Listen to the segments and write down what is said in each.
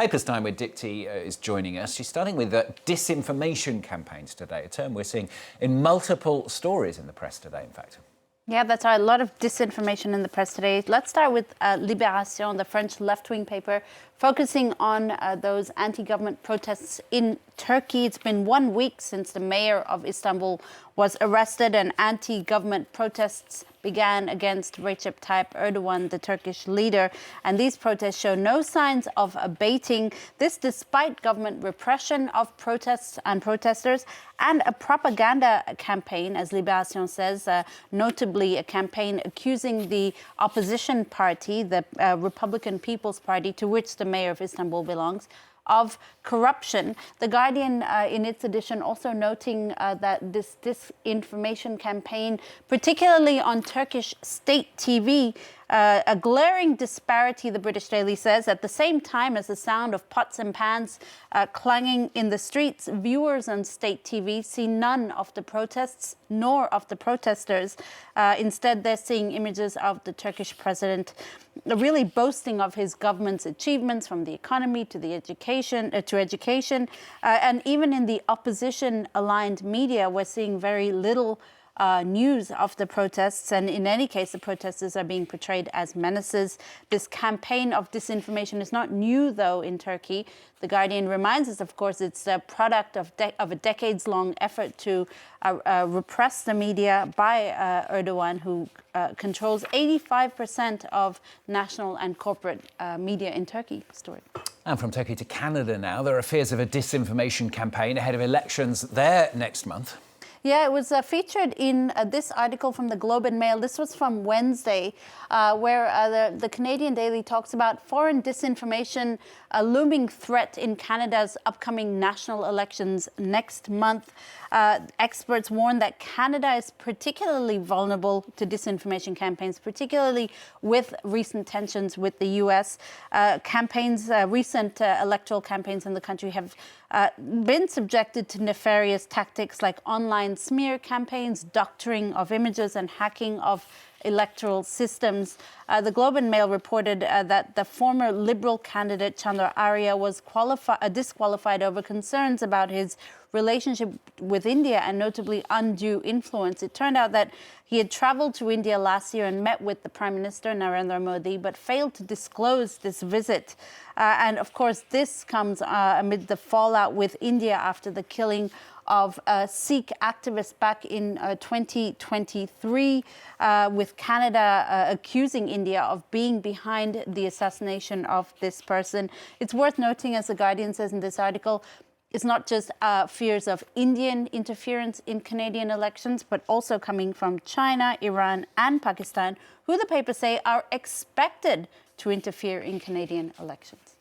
Papers Time with Dipti is joining us. She's starting with disinformation campaigns today, a term we're seeing in multiple stories in the press today, in fact. Yeah, that's right. A lot of disinformation in the press today. Let's start with Libération, the French left-wing paper, focusing on those anti-government protests in Turkey. It's been 1 week since the mayor of Istanbul was arrested, and anti-government protests began against Recep Tayyip Erdogan, the Turkish leader. And these protests show no signs of abating. This despite government repression of protests and protesters and a propaganda campaign, as Libération says, notably a campaign accusing the opposition party, the Republican People's Party, to which the mayor of Istanbul belongs, of corruption. The Guardian, in its edition, also noting that this disinformation campaign, particularly on Turkish state TV, a glaring disparity, the British Daily says, at the same time as the sound of pots and pans clanging in the streets, viewers on state TV see none of the protests nor of the protesters. Instead, they're seeing images of the Turkish president really boasting of his government's achievements, from the economy to the education, and even in the opposition-aligned media, we're seeing very little news of the protests, and in any case, the protesters are being portrayed as menaces. This campaign of disinformation is not new, though, in Turkey. The Guardian reminds us, of course, it's a product of a decades-long effort to repress the media by Erdogan, who controls 85% of national and corporate media in Turkey. And from Turkey to Canada now, there are fears of a disinformation campaign ahead of elections there next month. Yeah, it was featured in this article from the Globe and Mail. This was from Wednesday, where the Canadian Daily talks about foreign disinformation, a looming threat in Canada's upcoming national elections next month. Experts warn that Canada is particularly vulnerable to disinformation campaigns, particularly with recent tensions with the U.S. Recent electoral campaigns in the country have been subjected to nefarious tactics like online smear campaigns, doctoring of images, and hacking of electoral systems. The Globe and Mail reported that the former Liberal candidate Chandra Arya was disqualified over concerns about his relationship with India and notably undue influence. It turned out that he had traveled to India last year and met with the Prime Minister Narendra Modi, but failed to disclose this visit. And of course, this comes amid the fallout with India after the killing of a Sikh activist back in 2023, with Canada accusing India of being behind the assassination of this person. It's worth noting, as The Guardian says in this article, it's not just fears of Indian interference in Canadian elections, but also coming from China, Iran, and Pakistan, who the papers say are expected to interfere in Canadian elections.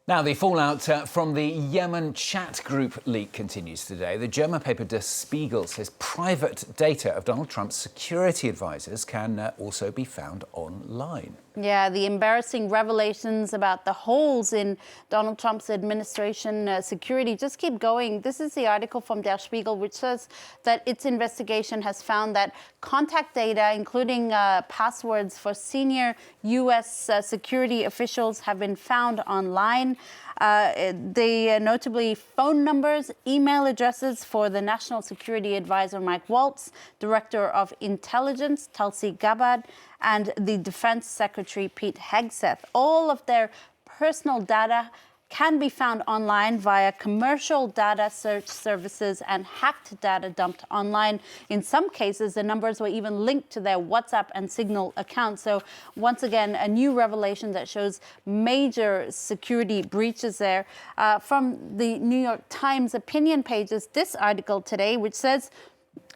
Now, the fallout from the Yemen chat group leak continues today. The German paper Der Spiegel says private data of Donald Trump's security advisors can also be found online. Yeah, the embarrassing revelations about the holes in Donald Trump's administration security just keep going. This is the article from Der Spiegel, which says that its investigation has found that contact data, including passwords for senior U.S. security officials, have been found online. Notably phone numbers, email addresses for the National Security Advisor Mike Waltz, Director of Intelligence Tulsi Gabbard, and the Defense Secretary Pete Hegseth. All of their personal data can be found online via commercial data search services and hacked data dumped online. In some cases, the numbers were even linked to their WhatsApp and Signal accounts. So once again, a new revelation that shows major security breaches there. From the New York Times opinion pages, this article today, which says,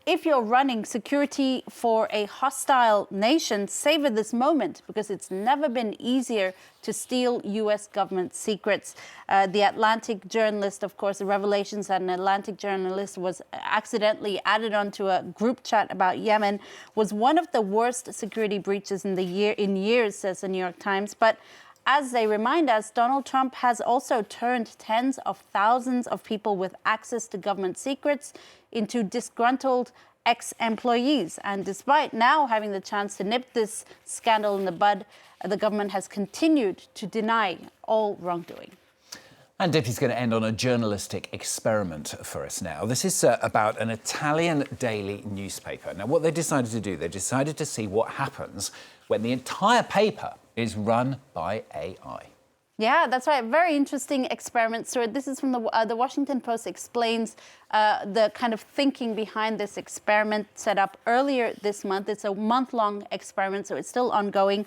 if you're running security for a hostile nation, savor this moment, because it's never been easier to steal U.S. government secrets. The Atlantic journalist, of course, the revelations that an Atlantic journalist was accidentally added onto a group chat about Yemen was one of the worst security breaches in years, says the New York Times. But as they remind us, Donald Trump has also turned tens of thousands of people with access to government secrets into disgruntled ex-employees. And despite now having the chance to nip this scandal in the bud, the government has continued to deny all wrongdoing. And Dippi's going to end on a journalistic experiment for us now. This is about an Italian daily newspaper. Now, what they decided to do, they decided to see what happens when the entire paper is run by AI. Yeah, that's right. Very interesting experiment, Stuart. This is from the Washington Post explains the kind of thinking behind this experiment set up earlier this month. It's a month-long experiment, so it's still ongoing.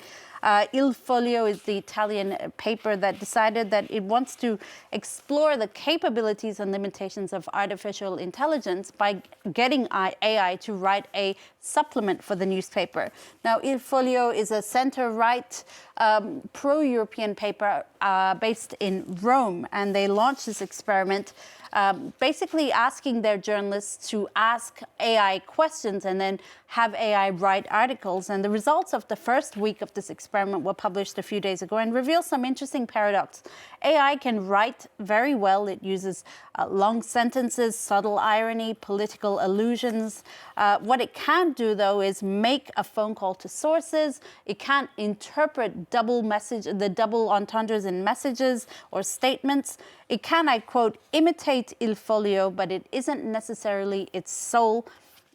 Il Foglio is the Italian paper that decided that it wants to explore the capabilities and limitations of artificial intelligence by getting AI to write a supplement for the newspaper. Now, Il Foglio is a center-right pro-European paper based in Rome, and they launched this experiment basically asking their journalists to ask AI questions and then have AI write articles. And the results of the first week of this experiment were published a few days ago and reveal some interesting paradox. AI can write very well. It uses long sentences, subtle irony, political allusions. What it can't do, though, is make a phone call to sources. It can't interpret the double entendres in messages or statements. It can, I quote, imitate Il Foglio, but it isn't necessarily its soul.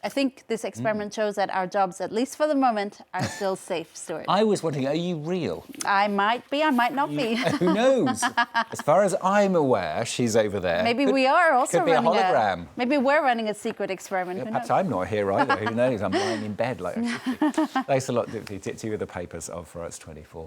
I think this experiment shows that our jobs, at least for the moment, are still safe, Stuart. I was wondering, are you real? I might be, I might not be. Who knows? As far as I'm aware, she's over there. Maybe we are also could be running a hologram. Maybe we're running a secret experiment. Yeah, perhaps I'm not here either. Who knows? I'm lying in bed like I should be. Thanks a lot, Dipti, with the papers of France 24.